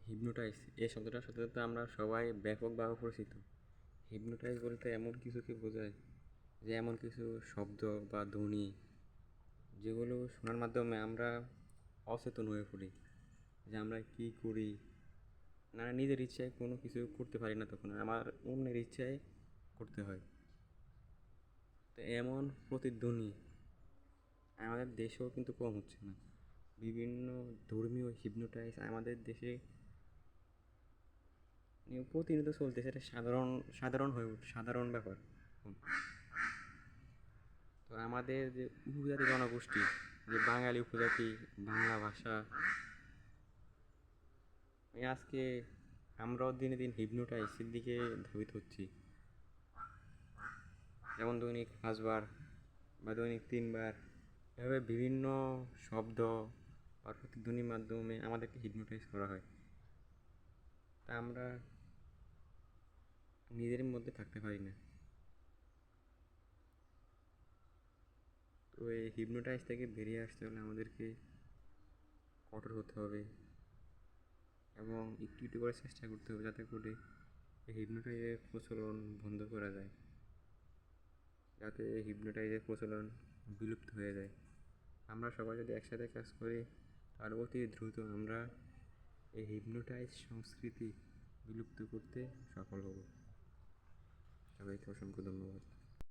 Hypnotise এই শব্দটার সাথে তো আমরা সবাই ব্যাপকভাবে পরিচিত। হিপনোটাইজ বলতে এমন কিছুকে বোঝায় যে এমন কিছু শব্দ বা ধ্বনি যেগুলো শোনার মাধ্যমে আমরা অচেতন হয়ে পড়ি, যে আমরা কী করি না, নিজের ইচ্ছায় কোনো কিছু করতে পারি না, তখন আমার অন্যের ইচ্ছায় করতে হয়। তো এমন প্রতিধ্বনি আমাদের দেশেও কিন্তু কম হচ্ছে না। বিভিন্ন ধর্মীয় হিপনোটাইজ আমাদের দেশে প্রতিনিয়ত চলতেছে, এটা সাধারণ ব্যাপার। তো আমাদের যে উপজাতি জনগোষ্ঠী, যে বাঙালি উপজাতি, বাংলা ভাষা, আজকে আমরাও দিনে দিন হিপনোটাইজের দিকে ধাবিত হচ্ছি। যেমন দৈনিক 5 বার বা দৈনিক 3 বার এভাবে বিভিন্ন শব্দ বা প্রতিধ্বনির মাধ্যমে আমাদেরকে হিপনোটাইজ করা হয়। তা আমরা নিজের মধ্যে থাকতে পারি না। তো এই হিপনোটাইজ থেকে বেরিয়ে আসতে হলে আমাদেরকে কঠোর হতে হবে এবং একটু একটু করে চেষ্টা করতে হবে যাতে করে এই হিপনোটাইজের প্রচলন বন্ধ করা যায়, যাতে হিপনোটাইজের প্রচলন বিলুপ্ত হয়ে যায়। আমরা সবাই যদি একসাথে কাজ করি তাহলে অতি দ্রুত আমরা এই হিপনোটাইজ সংস্কৃতি বিলুপ্ত করতে সফল হব। সবাইকে অসংখ্য ধন্যবাদ।